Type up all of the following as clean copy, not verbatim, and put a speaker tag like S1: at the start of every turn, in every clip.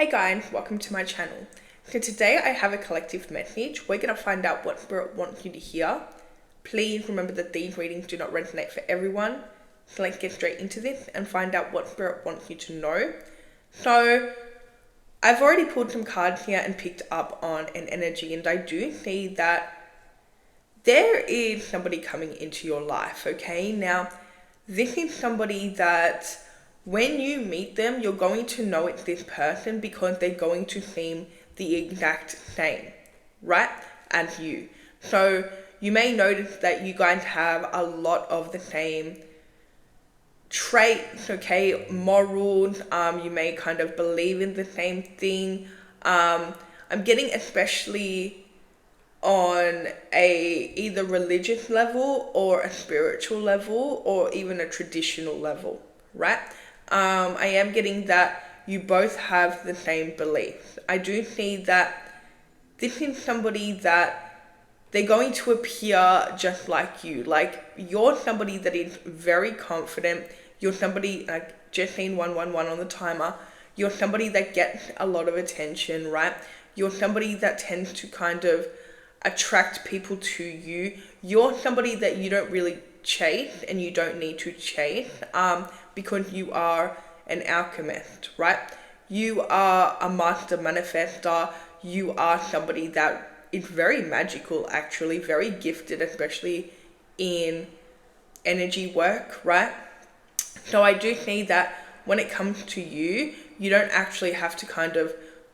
S1: Hey guys, welcome to my channel. So today I have a collective message. We're going to find out what Spirit wants you to hear. Please remember that these readings do not resonate for everyone. So let's get straight into this and find out what Spirit wants you to know. So I've already pulled some cards here and picked up on an energy, and I do see that there is somebody coming into your life, okay? Now, this is somebody that when you meet them, you're going to know it's this person because they're going to seem the exact same, right, as you. So you may notice that you guys have a lot of the same traits, okay, morals. You may kind of believe in the same thing. I'm getting especially on a either religious level or a spiritual level or even a traditional level, right? I am getting that you both have the same beliefs. I do see that this is somebody that they're going to appear just like you. Like, you're somebody that is very confident. You're somebody, like, just seen 111 on the timer. You're somebody that gets a lot of attention, right? You're somebody that tends to kind of attract people to you. You're somebody that you don't really chase and you don't need to chase because you are an alchemist, right? You are a master manifestor. You are somebody that is very magical, actually, very gifted, especially in energy work, right? So I do see that when it comes to you, you don't actually have to kind of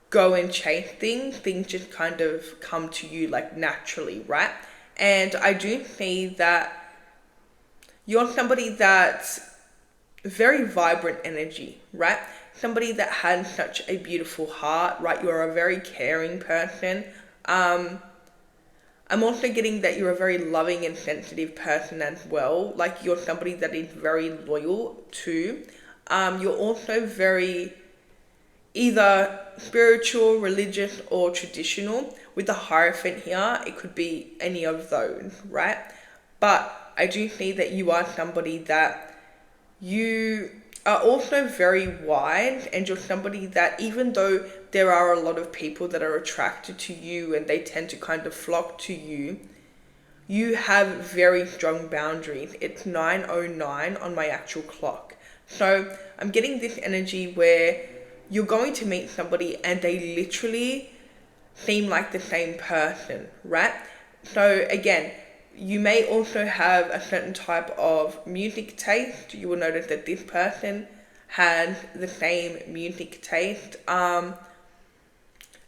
S1: go and chase things. Things just kind of come to you like naturally, right? And I do see that you're somebody that's very vibrant energy, right? Somebody that has such a beautiful heart, right? You're a very caring person. I'm also getting that you're a very loving and sensitive person as well. Like, you're somebody that is very loyal too. You're also very either spiritual, religious, or traditional. With the Hierophant here, it could be any of those, right? But I do see that you are somebody that you are also very wide, and you're somebody that, even though there are a lot of people that are attracted to you and they tend to kind of flock to you, you have very strong boundaries. It's 9:09 on my actual clock. So I'm getting this energy where you're going to meet somebody and they literally seem like the same person, right? So again, you may also have a certain type of music taste. You will notice that this person has the same music taste.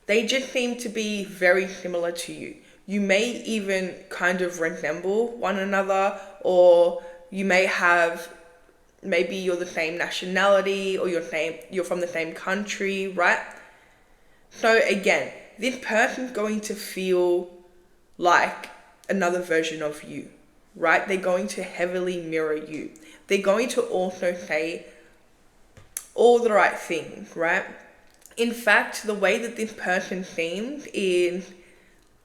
S1: They just seem to be very similar to you. You may even kind of resemble one another, or you may have, maybe you're the same nationality, or you're from the same country, right? So again, this person's going to feel like another version of you, right? They're going to heavily mirror you. They're going to also say all the right things, right? In fact, the way that this person seems is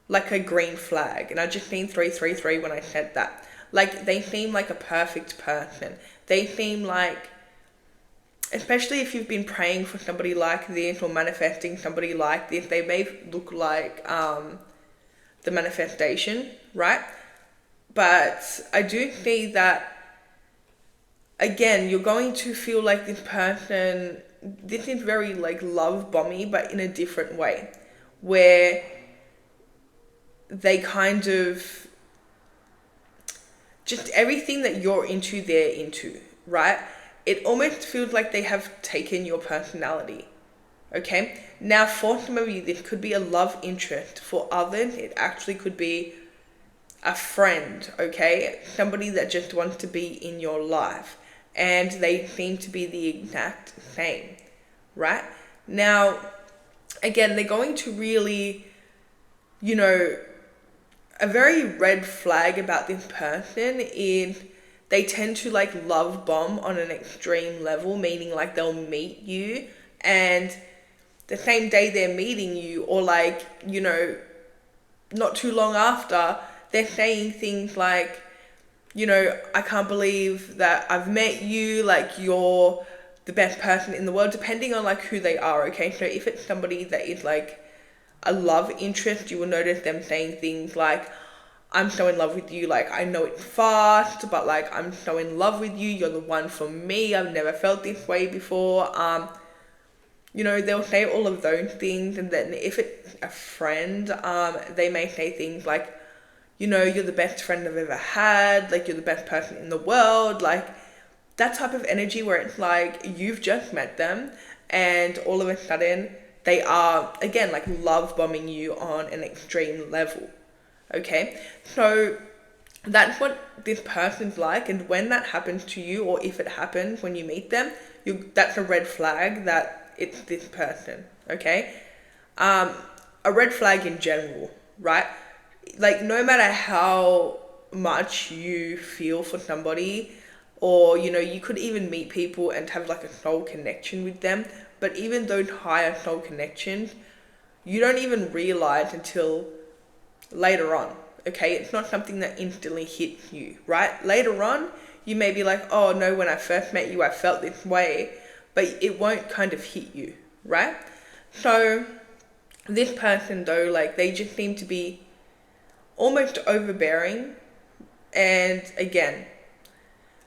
S1: like a green flag. And I just seen 333 when I said that. Like, they seem like a perfect person. They seem like, especially if you've been praying for somebody like this or manifesting somebody like this, they may look like the manifestation, right? But I do see that, again, you're going to feel like this person, this is very like love bomby, but in a different way, where they kind of, just everything that you're into, they're into, right? It almost feels like they have taken your personality. Okay, now for some of you, this could be a love interest. For others, it actually could be a friend, okay? Somebody that just wants to be in your life, and they seem to be the exact same, right? Now, again, they're going to really, a very red flag about this person is they tend to like love bomb on an extreme level, meaning like they'll meet you and the same day they're meeting you, or like, not too long after, they're saying things like, I can't believe that I've met you, like, you're the best person in the world, depending on like who they are, okay? So if it's somebody that is like a love interest, you will notice them saying things like, I'm so in love with you, like I know it's fast, but like I'm so in love with you, you're the one for me, I've never felt this way before. They'll say all of those things. And then if it's a friend, they may say things like, you're the best friend I've ever had, like you're the best person in the world, like that type of energy where it's like you've just met them and all of a sudden they are, again, like love bombing you on an extreme level. Okay, so that's what this person's like, and when that happens to you, or if it happens when you meet them, that's a red flag that it's this person. Okay, a red flag in general, right? Like no matter how much you feel for somebody, or you could even meet people and have like a soul connection with them, but even those higher soul connections, you don't even realize until later on. Okay, it's not something that instantly hits you, right? Later on, you may be like, oh no, when I first met you I felt this way, but it won't kind of hit you, right? So this person though, like they just seem to be almost overbearing, and again,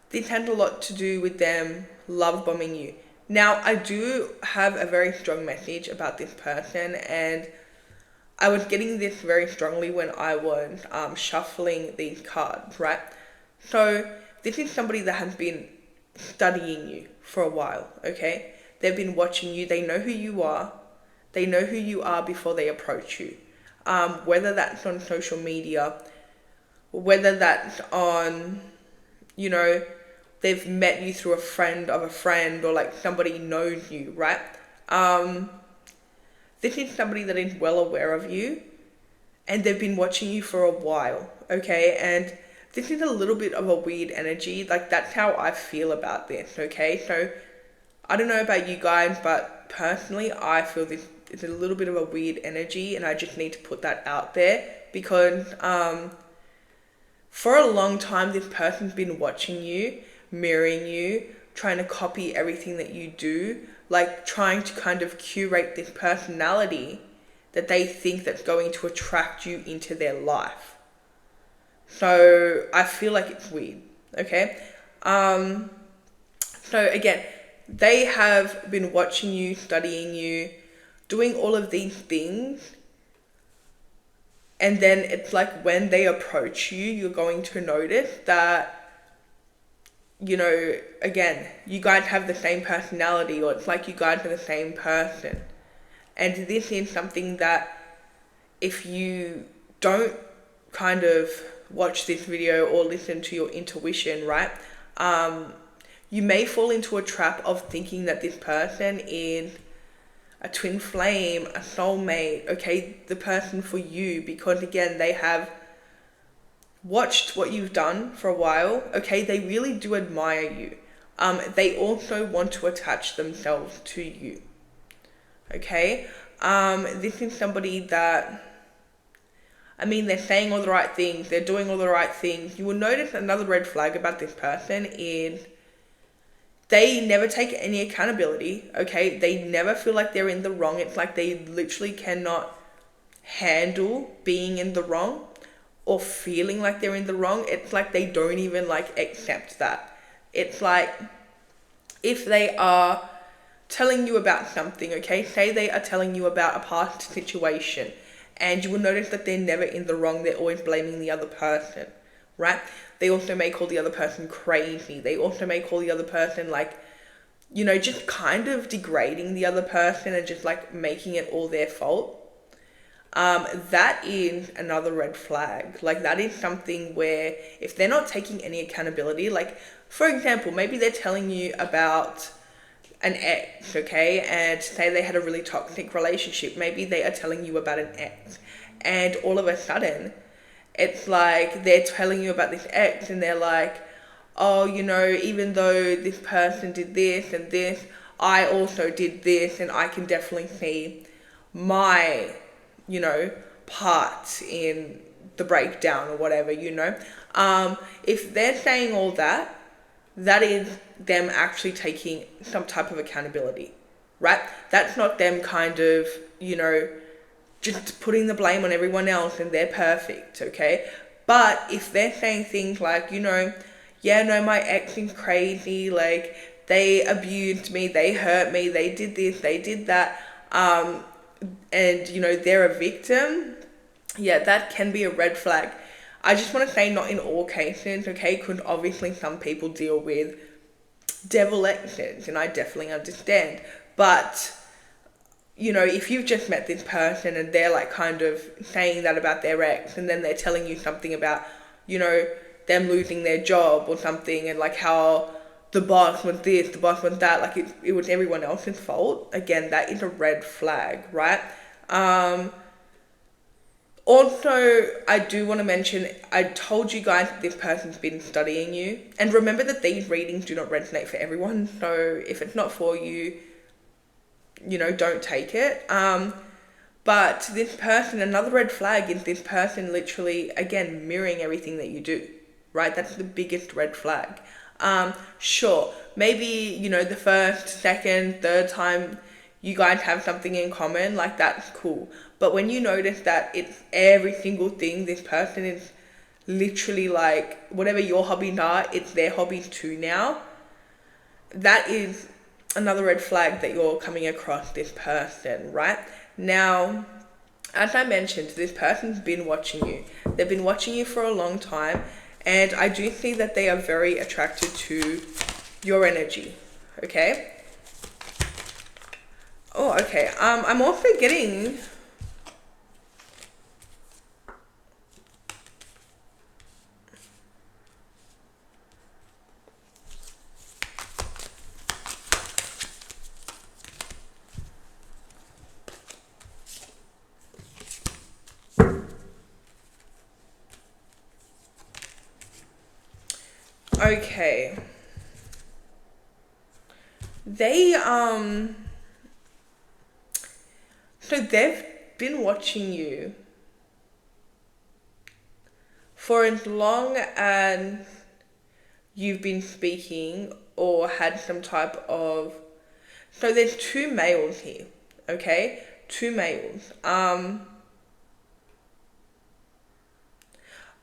S1: this had a lot to do with them love bombing you. Now, I do have a very strong message about this person, and I was getting this very strongly when I was shuffling these cards, right? So this is somebody that has been studying you for a while, okay? They've been watching you. They know who you are. They know who you are before they approach you. Whether that's on social media, whether that's on, they've met you through a friend of a friend, or like somebody knows you, right? This is somebody that is well aware of you, and they've been watching you for a while, okay? And this is a little bit of a weird energy. Like that's how I feel about this, okay? So I don't know about you guys, but personally I feel this is a little bit of a weird energy, and I just need to put that out there because for a long time this person's been watching you, mirroring you, trying to copy everything that you do, like trying to kind of curate this personality that they think that's going to attract you into their life. So I feel like it's weird, okay? So again, they have been watching you, studying you, doing all of these things, and then it's like when they approach you, you're going to notice that again, you guys have the same personality, or it's like you guys are the same person. And this is something that if you don't kind of watch this video or listen to your intuition, right, you may fall into a trap of thinking that this person is a twin flame, a soulmate, okay, the person for you, because again, they have watched what you've done for a while, okay? They really do admire you. They also want to attach themselves to you, okay? This is somebody that, they're saying all the right things, they're doing all the right things. You will notice another red flag about this person is they never take any accountability, okay? They never feel like they're in the wrong. It's like they literally cannot handle being in the wrong or feeling like they're in the wrong. It's like they don't even like accept that. It's like if they are telling you about something, okay, say they are telling you about a past situation, and you will notice that they're never in the wrong. They're always blaming the other person, right? They also may call the other person crazy. They also may call the other person like, just kind of degrading the other person and just like making it all their fault. That is another red flag. Like that is something where if they're not taking any accountability, like for example, maybe they're telling you about an ex, okay, and say they had a really toxic relationship. Maybe they are telling you about an ex, and all of a sudden it's like they're telling you about this ex, and they're like, oh, even though this person did this and this, I also did this, and I can definitely see my part in the breakdown or whatever. If they're saying all that, that is them actually taking some type of accountability, right? That's not them kind of, just putting the blame on everyone else and they're perfect, okay? But if they're saying things like, yeah, no, my ex is crazy, like, they abused me, they hurt me, they did this, they did that, and, they're a victim, yeah, that can be a red flag. I just want to say not in all cases, okay? Because obviously some people deal with devil exes, and I definitely understand. But, if you've just met this person and they're like kind of saying that about their ex, and then they're telling you something about, them losing their job or something, and like how the boss was this, the boss was that, like it was everyone else's fault. Again, that is a red flag, right? Also, I do want to mention, I told you guys that this person's been studying you. And remember that these readings do not resonate for everyone. So if it's not for you, don't take it. But this person, another red flag is this person literally, again, mirroring everything that you do, right? That's the biggest red flag. Sure, maybe, the first, second, third time you guys have something in common, like that's cool. But when you notice that it's every single thing, this person is literally like, whatever your hobbies are, it's their hobbies too now, that is another red flag that you're coming across this person, right? Now, as I mentioned, this person's been watching you. They've been watching you for a long time, and I do see that they are very attracted to your energy, okay? Oh, okay. I'm also getting... Okay. They, so they've been watching you for as long as you've been speaking or had some type of... So there's two males here, okay? Two males.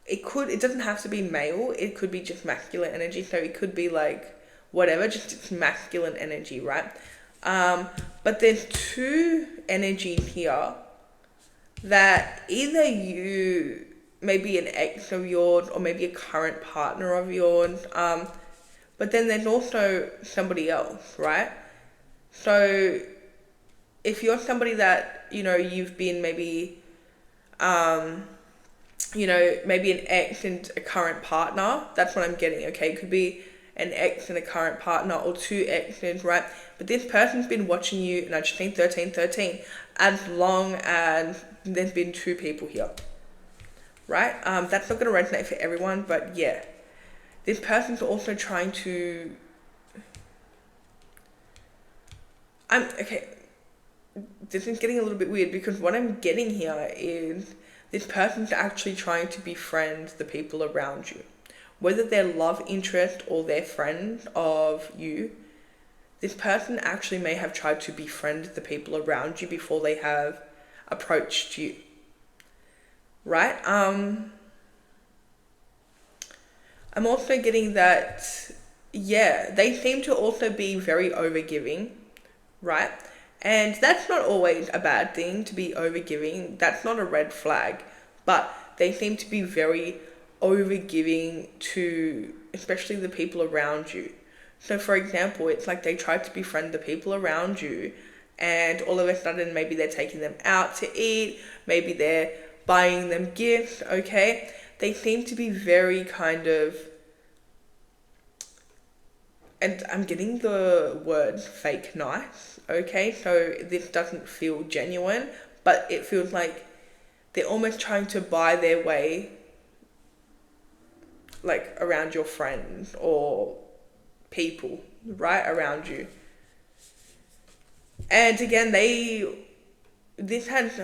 S1: It doesn't have to be male, it could be just masculine energy, so it could be like whatever, just it's masculine energy, right? But there's two energies here that either you, maybe an ex of yours or maybe a current partner of yours, but then there's also somebody else, right? So if you're somebody that, you've been maybe, maybe an ex and a current partner, that's what I'm getting, okay? It could be an ex and a current partner or two exes, right? But this person's been watching you, and I just think 13, as long as there's been two people here, right? That's not going to resonate for everyone, but yeah. This person's also trying to... Okay, this is getting a little bit weird because what I'm getting here is this person's actually trying to befriend the people around you. Whether they're love interest or they're friend of you, this person actually may have tried to befriend the people around you before they have approached you. Right? I'm also getting that, yeah, they seem to also be very overgiving, right? And that's not always a bad thing to be overgiving. That's not a red flag. But they seem to be very overgiving to especially the people around you. So for example, it's like they try to befriend the people around you, and all of a sudden maybe they're taking them out to eat, maybe they're buying them gifts, okay? They seem to be very kind of... And I'm getting the word fake nice, okay? So this doesn't feel genuine, but it feels like they're almost trying to buy their way, like, around your friends or people, right, around you. And again, this has,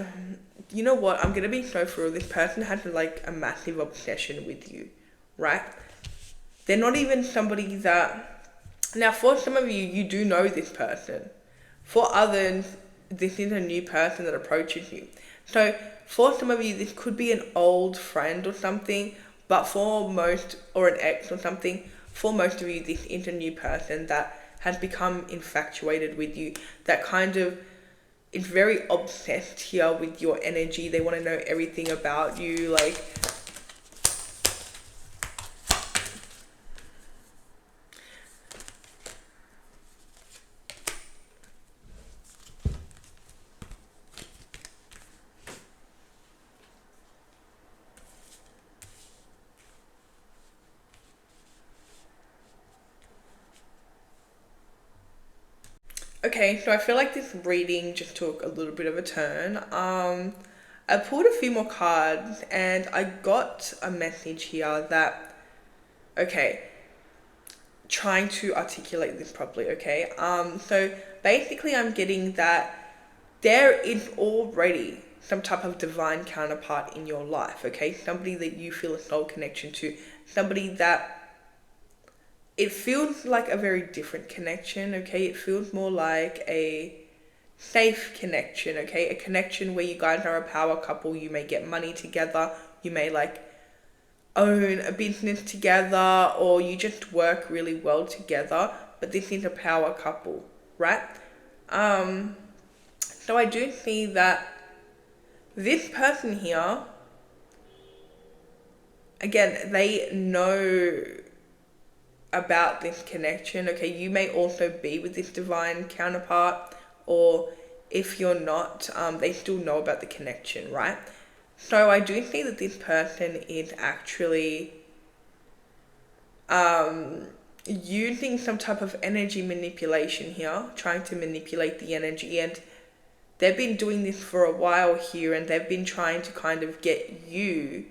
S1: you know what, I'm going to be so for real, this person has, like, a massive obsession with you, right? they're not even somebody that, now for some of you, you do know this person. For others, this is a new person that approaches you. So for some of you, this could be an old friend or something, but for most, or an ex or something, for most of you, this is a new person that has become infatuated with you, that kind of is very obsessed here with your energy. They want to know everything about you, like, okay, so I feel like this reading just took a little bit of a turn. I pulled a few more cards and I got a message here that, okay, trying to articulate this properly, okay? So basically I'm getting that there is already some type of divine counterpart in your life, okay? Somebody that you feel a soul connection to, somebody that it feels like a very different connection, okay? It feels more like a safe connection, okay? A connection where you guys are a power couple, you may get money together, you may like own a business together, or you just work really well together, but this is a power couple, right? So I do see that this person here, again, they know about this connection, okay? You may also be with this divine counterpart, or if you're not, they still know about the connection, right? So I do think that this person is actually using some type of energy manipulation here, trying to manipulate the energy, and they've been doing this for a while here, and they've been trying to kind of get you,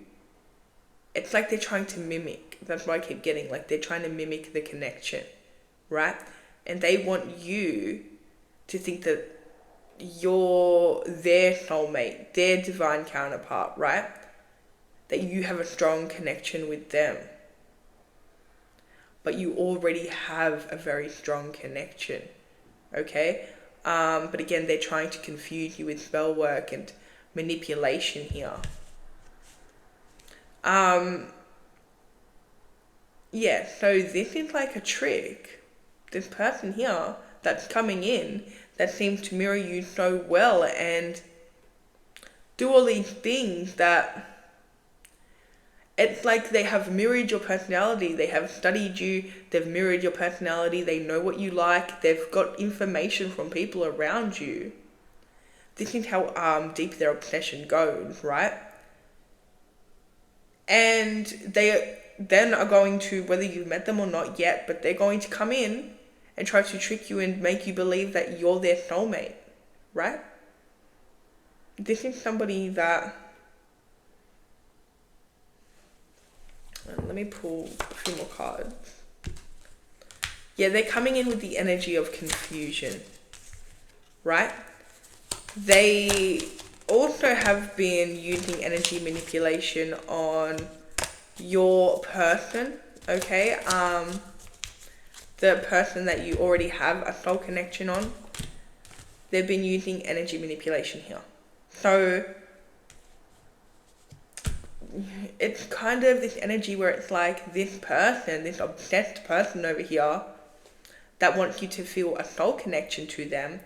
S1: it's like they're trying to mimic, that's what I keep getting, like they're trying to mimic the connection, right? And they want you to think that you're their soulmate, their divine counterpart, right? That you have a strong connection with them. But you already have a very strong connection, okay? But again, they're trying to confuse you with spell work and manipulation here. Yeah, so this is like a trick. This person here that's coming in that seems to mirror you so well and do all these things that it's like they have mirrored your personality. They have studied you, they've mirrored your personality, they know what you like, they've got information from people around you. This is how deep their obsession goes, right? And they then are going to, whether you've met them or not yet, but they're going to come in and try to trick you and make you believe that you're their soulmate, right? This is somebody that, let me pull a few more cards. Yeah, they're coming in with the energy of confusion, right? They also have been using energy manipulation on your person, okay? The person that you already have a soul connection on, they've been using energy manipulation here. So it's kind of this energy where it's like this person, this obsessed person over here that wants you to feel a soul connection to them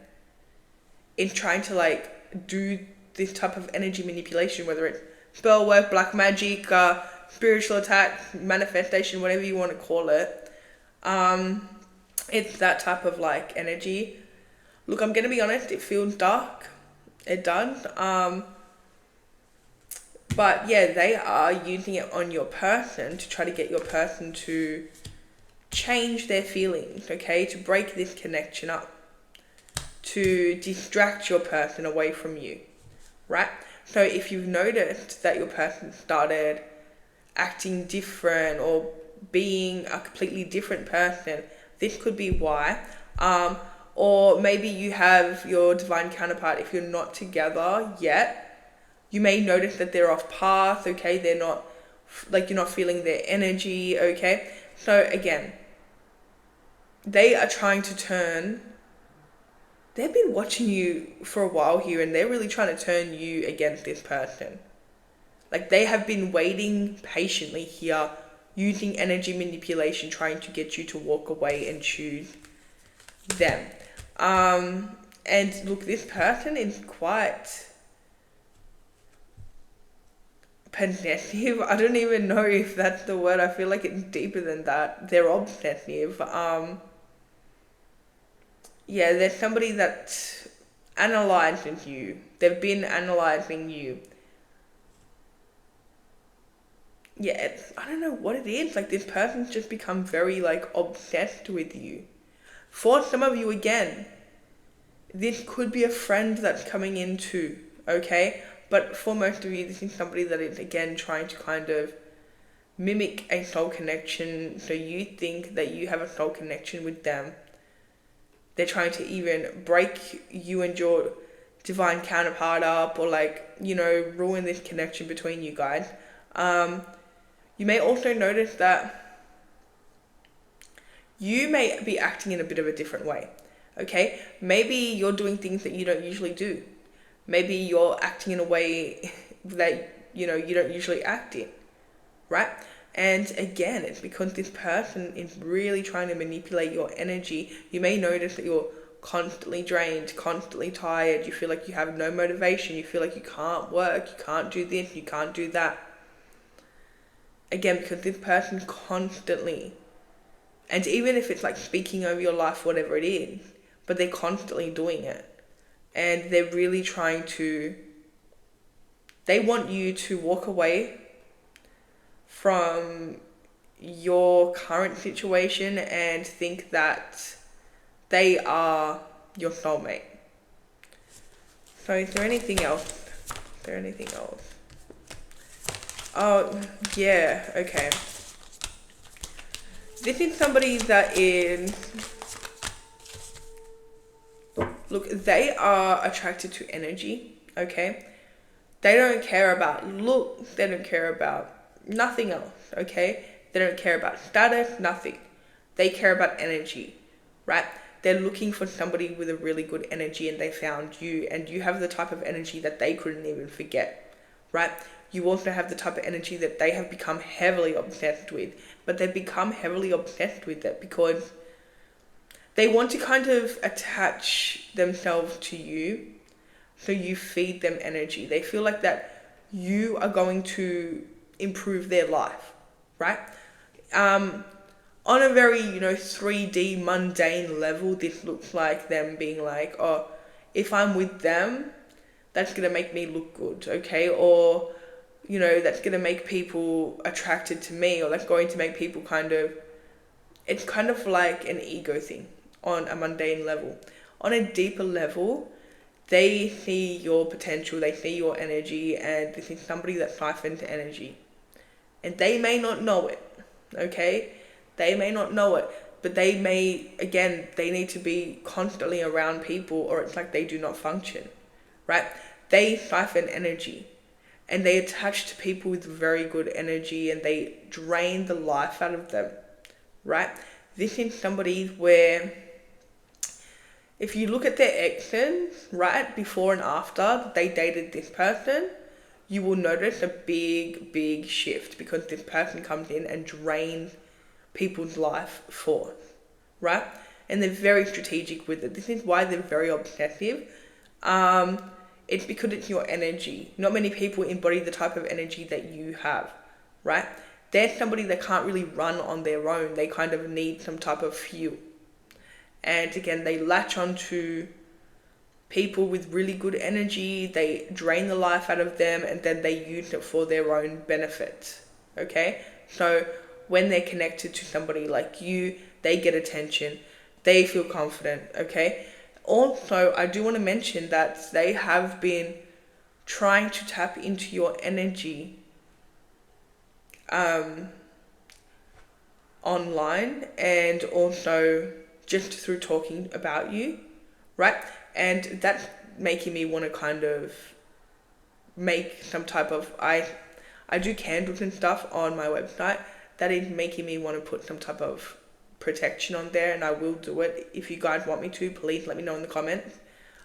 S1: is trying to like do this type of energy manipulation, whether it's spell work, black magic, spiritual attack, manifestation, whatever you want to call it. It's that type of like energy. Look, I'm gonna be honest, it feels dark. It does. But yeah, they are using it on your person to try to get your person to change their feelings, okay? To break this connection up, to distract your person away from you, right? So if you've noticed that your person started acting different or being a completely different person, this could be why. Or maybe you have your divine counterpart, if you're not together yet, you may notice that they're off path, okay? They're not, like, you're not feeling their energy, okay? So again, they are trying to turn, they've been watching you for a while here, and they're really trying to turn you against this person. Like, they have been waiting patiently here, using energy manipulation, trying to get you to walk away and choose them. And look, this person is quite possessive. I don't even know if that's the word. I feel like it's deeper than that. They're obsessive. Yeah, there's somebody that analyzes you. They've been analyzing you. Yeah, I don't know what it is. Like, this person's just become very, like, obsessed with you. For some of you, again, this could be a friend that's coming in too, okay? But for most of you, this is somebody that is, again, trying to kind of mimic a soul connection. So you think that you have a soul connection with them. They're trying to even break you and your divine counterpart up, or, like, ruin this connection between you guys. You may also notice that you may be acting in a bit of a different way, okay? Maybe you're doing things that you don't usually do. Maybe you're acting in a way that, you don't usually act in, right? And again, it's because this person is really trying to manipulate your energy. You may notice that you're constantly drained, constantly tired. You feel like you have no motivation. You feel like you can't work, you can't do this, you can't do that. Again, because this person constantly, and even if it's like speaking over your life, whatever it is, but they're constantly doing it. And they're really trying to, they want you to walk away from your current situation and think that they are your soulmate. So is there anything else? Oh, yeah, okay. This is somebody that is, look, they are attracted to energy, okay? They don't care about look, they don't care about nothing else, okay? They don't care about status, nothing. They care about energy, right? They're looking for somebody with a really good energy, and they found you, and you have the type of energy that they couldn't even forget, right? You also have the type of energy that they have become heavily obsessed with, but they've become heavily obsessed with it because they want to kind of attach themselves to you, so you feed them energy. They feel like that you are going to improve their life, right? On a very, 3D mundane level, this looks like them being like, oh, if I'm with them, that's going to make me look good, okay? Or, that's going to make people attracted to me, or that's going to make people it's kind of like an ego thing on a mundane level. On a deeper level, they see your potential, they see your energy, and this is somebody that siphons energy. And they may not know it, okay? They may not know it, but they may, again, they need to be constantly around people, or it's like they do not function, right? They siphon energy, and they attach to people with very good energy, and they drain the life out of them, right? This is somebody where, if you look at their exes, right, before and after they dated this person, you will notice a big shift, because this person comes in and drains people's life force, right? And they're very strategic with it. This is why they're very obsessive. It's because it's your energy. Not many people embody the type of energy that you have, right? They're somebody that can't really run on their own. They kind of need some type of fuel. And again, they latch onto people with really good energy. They drain the life out of them, and then they use it for their own benefit, okay? So when they're connected to somebody like you, they get attention, they feel confident, okay? Also, I do want to mention that they have been trying to tap into your energy online, and also just through talking about you, right? And that's making me want to kind of make some type of, I do candles and stuff on my website. that is making me want to put some type of protection on there, and I will do it. If you guys want me to, please let me know in the comments.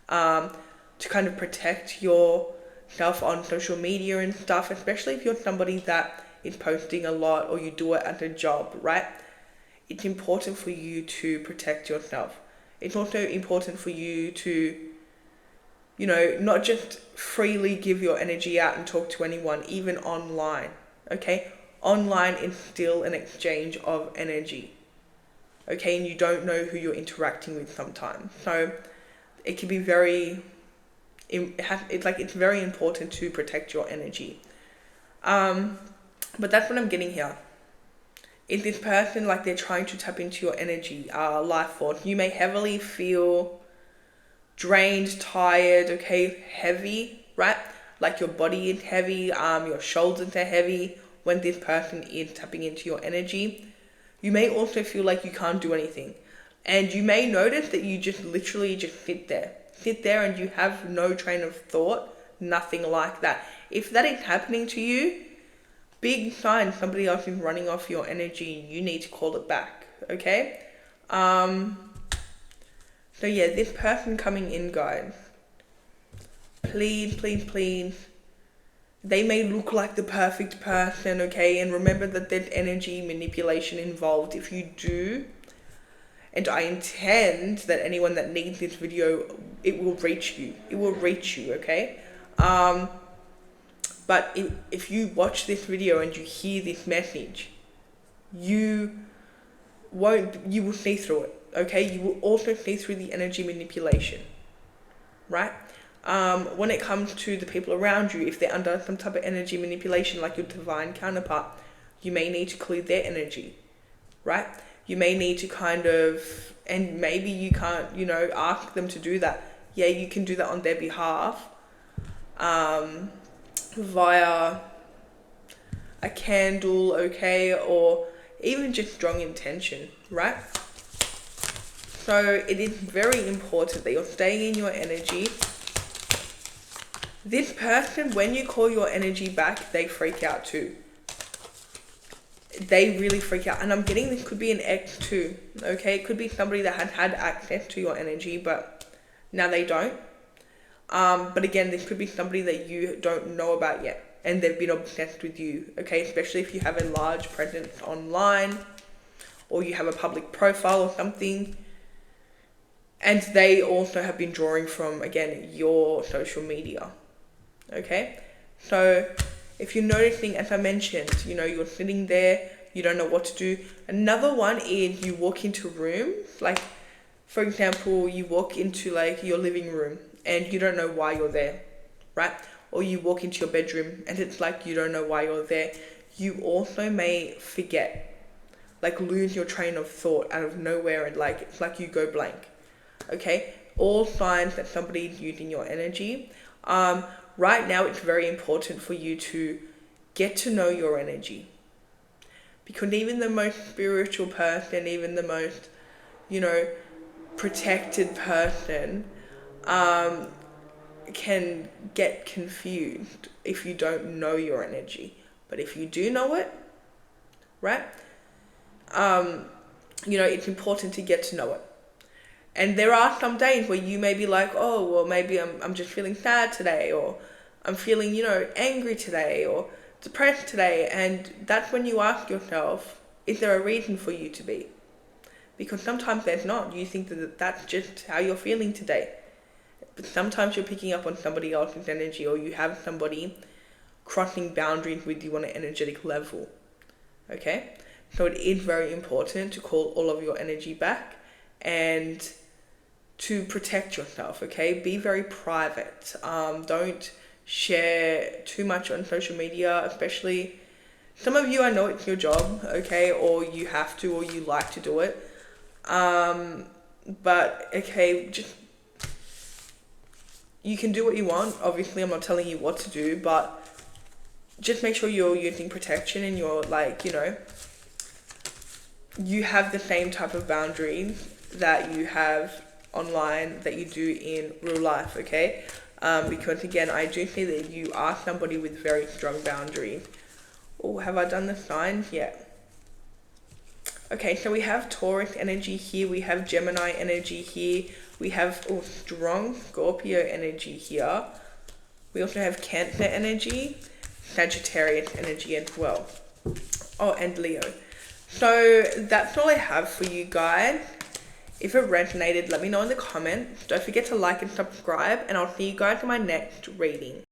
S1: To kind of protect yourself on social media and stuff, especially if you're somebody that is posting a lot or you do it at a job, right? It's important for you to protect yourself. It's also important for you to, you know, not just freely give your energy out and talk to anyone, even online, okay? Online is still an exchange of energy, okay? And you don't know who you're interacting with sometimes. So it can be it's very important to protect your energy. But that's what I'm getting here. Is this person, like, they're trying to tap into your energy, life force. You may heavily feel drained, tired, okay, heavy, right? Like your body is heavy, your shoulders are heavy when this person is tapping into your energy. You may also feel like you can't do anything. And you may notice that you just literally just sit there and you have no train of thought, nothing like that. If that is happening to you, big sign somebody else is running off your energy. You need to call it back, okay? So yeah, this person coming in, guys, please, please, please, they may look like the perfect person, okay? And remember that there's energy manipulation involved. If you do, and I intend that anyone that needs this video, it will reach you. It will reach you, okay? But if you watch this video and you hear this message, you will see through it, okay? You will also see through the energy manipulation, right? When it comes to the people around you, if they're under some type of energy manipulation, like your divine counterpart, you may need to clear their energy, right? You may need to kind of, and maybe you can't, you know, ask them to do that. Yeah, you can do that on their behalf, via a candle, okay, or even just strong intention, right? So it is very important that you're staying in your energy. This person, when you call your energy back, they freak out too. They really freak out. And I'm getting this could be an ex too, okay? It could be somebody that had access to your energy, but now they don't. But again, this could be somebody that you don't know about yet, and they've been obsessed with you, okay? Especially if you have a large presence online, or you have a public profile or something. And they also have been drawing from, again, your social media, okay? So if you're noticing, as I mentioned, you know, you're sitting there, you don't know what to do. Another one is you walk into rooms, like, for example, you walk into like your living room and you don't know why you're there, right? Or you walk into your bedroom and it's like you don't know why you're there. You also may forget, like lose your train of thought out of nowhere, and like it's like you go blank, okay? All signs that somebody's using your energy. Right now, it's very important for you to get to know your energy, because even the most spiritual person, even the most, you know, protected person, can get confused if you don't know your energy. But if you do know it, right, you know, it's important to get to know it. And there are some days where you may be like, oh, well, maybe I'm just feeling sad today, or I'm feeling, you know, angry today, or depressed today. And that's when you ask yourself, is there a reason for you to be? Because sometimes there's not. You think that that's just how you're feeling today. But sometimes you're picking up on somebody else's energy, or you have somebody crossing boundaries with you on an energetic level, okay? So it is very important to call all of your energy back and to protect yourself, okay? Be very private. Don't share too much on social media, especially some of you, I know it's your job, okay? Or you have to, or you like to do it. But okay, just, you can do what you want. Obviously, I'm not telling you what to do, but just make sure you're using protection and you're like, you know, you have the same type of boundaries that you have online that you do in real life, okay? Because again, I do see that you are somebody with very strong boundaries. Oh, have I done the signs yet? Okay, so we have Taurus energy here, we have Gemini energy here, we have strong Scorpio energy here. We also have Cancer energy, Sagittarius energy as well. Oh, and Leo. So that's all I have for you guys. If it resonated, let me know in the comments. Don't forget to like and subscribe, and I'll see you guys in my next reading.